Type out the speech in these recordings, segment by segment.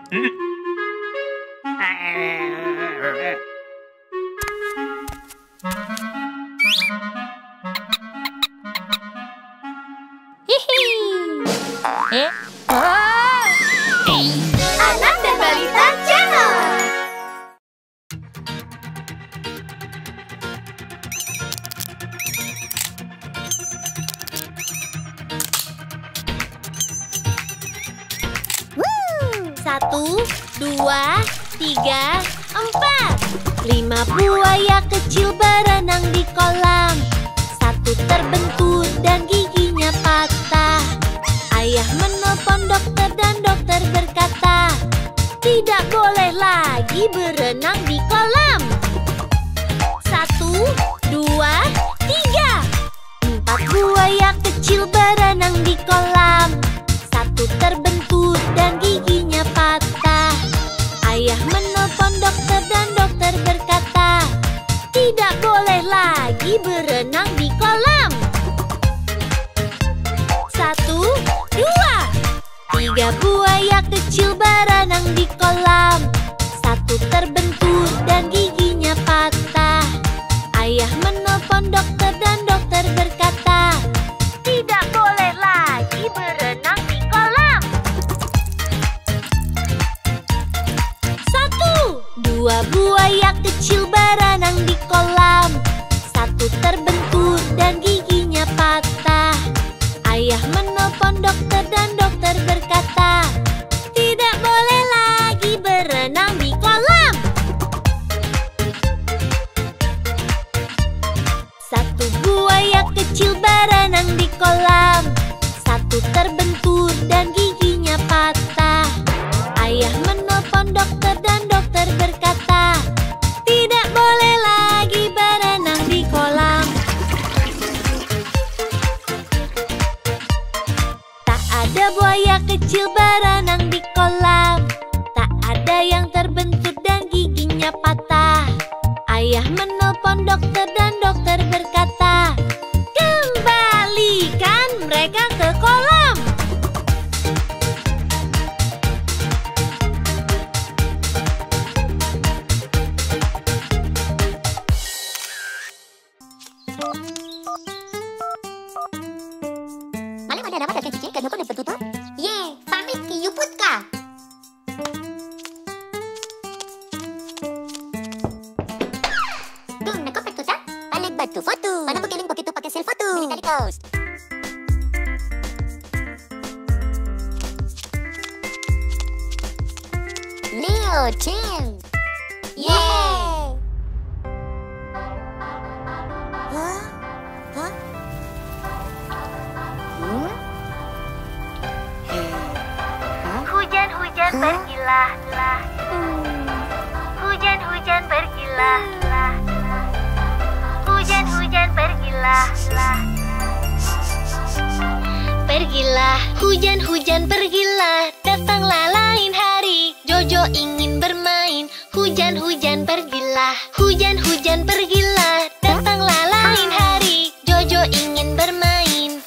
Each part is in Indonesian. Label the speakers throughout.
Speaker 1: Hihi.
Speaker 2: Anak dan Balita Channel.
Speaker 1: Satu, dua, tiga, empat. 5 buaya kecil berenang di kolam. Satu terbentur dan giginya patah. Ayah menelpon dokter dan dokter berkata, tidak boleh lagi berenang di kolam. 1, 2, 3. 4 buaya kecil berenang di kolam. Satu terbentur dan giginya patah. Ayah menelpon dokter dan dokter berkata, tidak boleh lagi berenang di kolam. 1, 2, 3 buaya kecil berenang di kolam. Satu terbentur dan giginya patah. Ayah menelpon dokter dan dokter berkata, tidak boleh lagi berenang di kolam. 1, 2 buaya kecil berenang di kolam. Satu terbentur dan giginya patah. Ayah menelpon dokter dan dokter berkata, tidak boleh lagi berenang di kolam. 1 buaya kecil berenang di kolam. Satu terbentur dan giginya patah. Ayah menelpon dokter dan dokter berkata, tidak boleh lagi berenang di kolam. Tak ada buaya kecil berenang di kolam. Tak ada yang terbentur dan giginya patah. Ayah menelpon dokter dan dokter berkata, kembalikan mereka ke kolam.
Speaker 2: Malam ada nama dan cincin kenapa dapat tutup? Ye, pamit ke Yuputka. Dong, nak kopek tuta? Balik batu foto. Mana pekeling begitu pakai selfie foto? Ini tadi toast. Leo Team. Yeay! Hah? Hah?
Speaker 1: Hujan-hujan pergilah. Hujan-hujan pergilah. Hujan-hujan pergilah. Pergilah, hujan-hujan pergilah. Datanglah lain hari. Jojo ingin bermain. Hujan-hujan pergilah. Hujan-hujan pergilah. Datanglah lain hari. Jojo ingin bermain.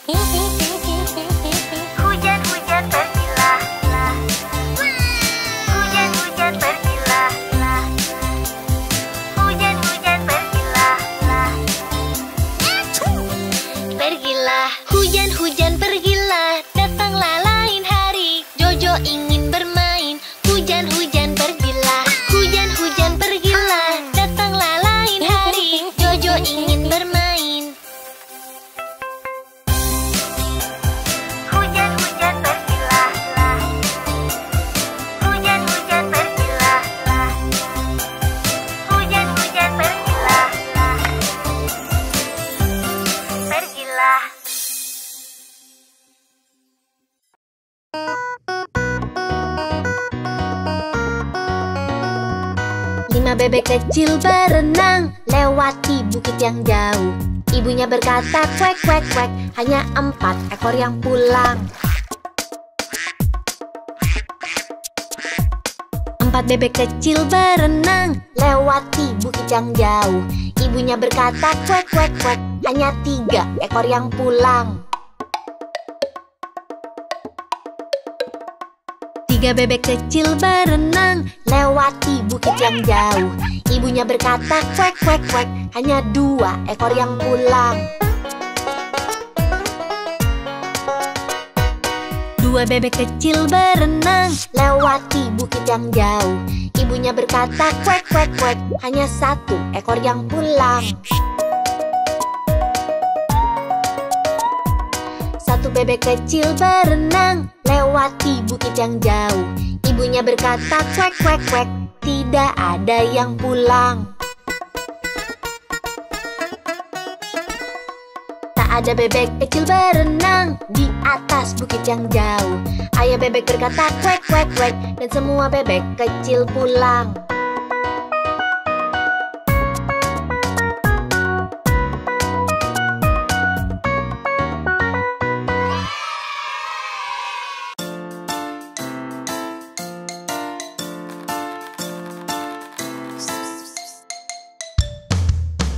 Speaker 1: Hujan-hujan pergilah. Hujan-hujan pergilah. Hujan-hujan pergilah. Pergilah, hujan-hujan pergilah. Datanglah lain hari. Jojo ingin bermain. Hujan-hujan pergilah. Hujan-hujan pergilah. Datanglah lain hari. Jojo ingin bermain. Hujan-hujan pergilah. Hujan-hujan pergilah. Hujan-hujan pergilah. Pergilah. 5 bebek kecil berenang lewati bukit yang jauh. Ibunya berkata, kwek, kwek, kwek. Hanya 4 ekor yang pulang. 4 bebek kecil berenang lewati bukit yang jauh. Ibunya berkata, kwek, kwek, kwek. Hanya 3 ekor yang pulang. 3 bebek kecil berenang lewati bukit yang jauh. Ibunya berkata, "Kuek, kuek, kuek." Hanya 2 ekor yang pulang. 2 bebek kecil berenang lewati bukit yang jauh. Ibunya berkata, "Kuek, kuek, kuek." Hanya 1 ekor yang pulang. 1 bebek kecil berenang lewati bukit yang jauh. Ibunya berkata, "Kuek, kuek, kuek." Tidak ada yang pulang. Tak ada bebek kecil berenang di atas bukit yang jauh. Ayah bebek berkata, "Kuek, kuek, kuek." Dan semua bebek kecil pulang.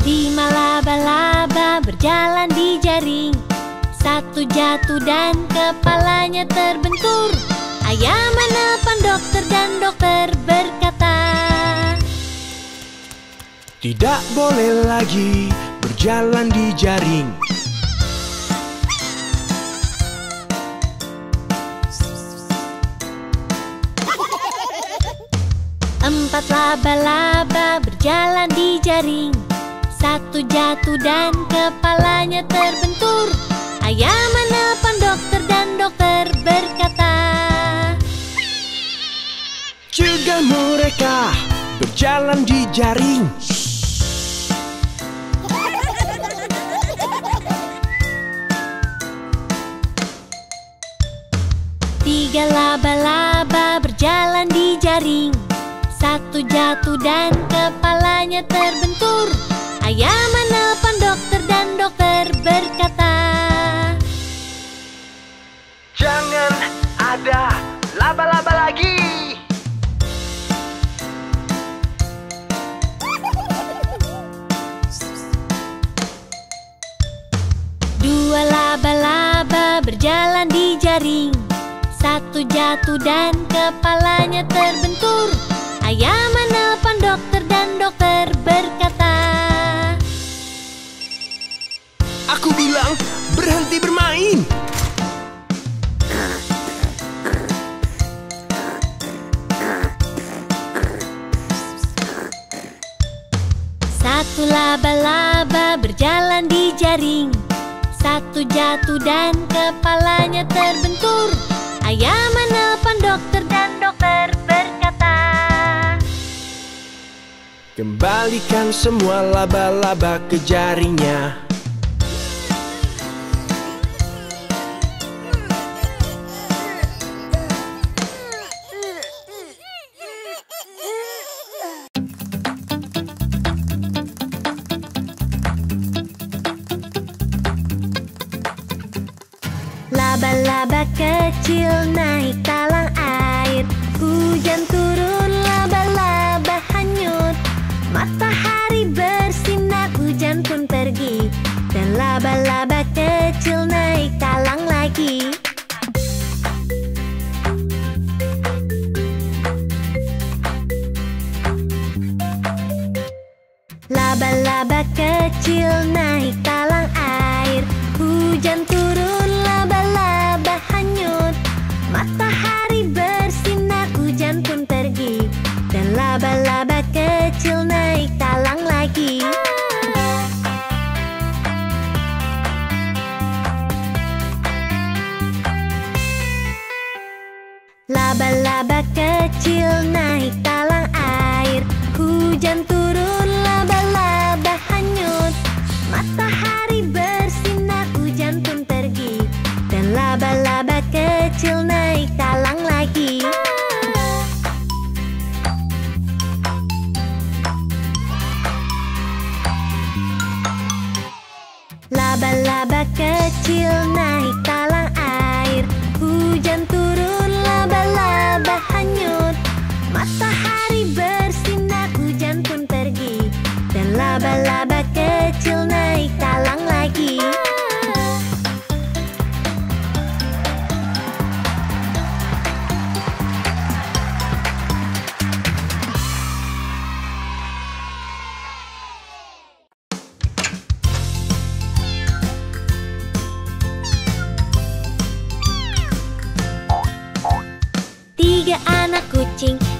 Speaker 1: Lima laba-laba berjalan di jaring. 1 jatuh dan kepalanya terbentur. Ayah menelpon dokter dan dokter berkata,
Speaker 3: "Tidak boleh lagi berjalan di jaring."
Speaker 1: Empat laba-laba berjalan di jaring. 1 jatuh dan kepalanya terbentur. Ayah menelpon dokter dan dokter berkata,
Speaker 3: "Cegah mereka berjalan di jaring."
Speaker 1: Tiga laba-laba berjalan di jaring. 1 jatuh dan kepalanya terbentur. Ayah menelpon dokter dan dokter berkata,
Speaker 3: "Jangan ada laba-laba lagi."
Speaker 1: Dua laba-laba berjalan di jaring. 1 jatuh dan kepalanya terbentur. Ayah menelpon dokter dan dokter berkata,
Speaker 3: "Aku bilang berhenti bermain."
Speaker 1: Satu laba-laba berjalan di jaring. 1 jatuh dan kepalanya terbentur. Ayah menelpon dokter dan dokter berkata,
Speaker 3: "Kembalikan semua laba-laba ke jaringnya."
Speaker 1: Laba-laba kecil naik talang air. Hujan turun, laba-laba hanyut. Matahari bersinar, hujan pun pergi. Dan laba-laba kecil naik talang lagi. Laba-laba kecil naik talang air. Hujan turun, laba-laba hanyut. Matahari bersinar, hujan pun pergi. Dan laba-laba kecil naik talang lagi. Laba-laba kecil naik talang air. Hujan turun, laba-laba hanyut. Matahari bersinar, hujan pun pergi. Dan laba-laba kecil naik talang lagi. Laba-laba kecil naik talang air. Hujan turun, laba-laba hanyut. Matahari bersinar, hujan pun pergi. Dan laba-laba kecil naik talang lagi.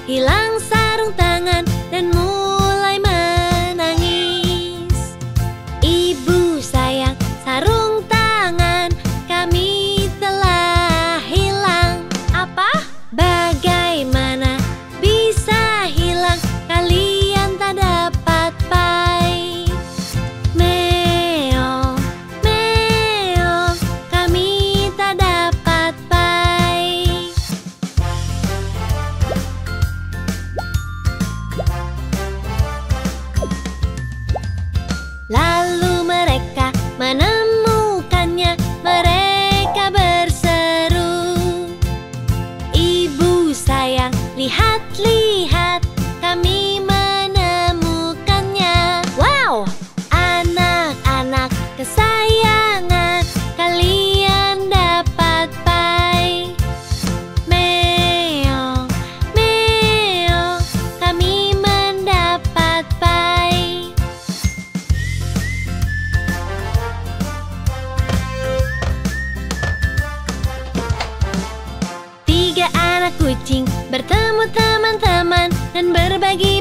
Speaker 1: hilang sarung tangan dan mulai menangis. Ibu sayang, sarung tangan kami telah hilang. Apa? Bagaimana bisa hilang? Kalian tak dapat pai. Meong, meong, kami tak dapat pai. Lalu mereka menemukannya, mereka berseru, "Ibu sayang, lihat-lihat, kami menemukannya." Wow, anak-anak kesayangan, kalian dapat pai. Meong, meong, kami mendapat pai. Tiga anak kucing bertemu teman-teman dan berbagi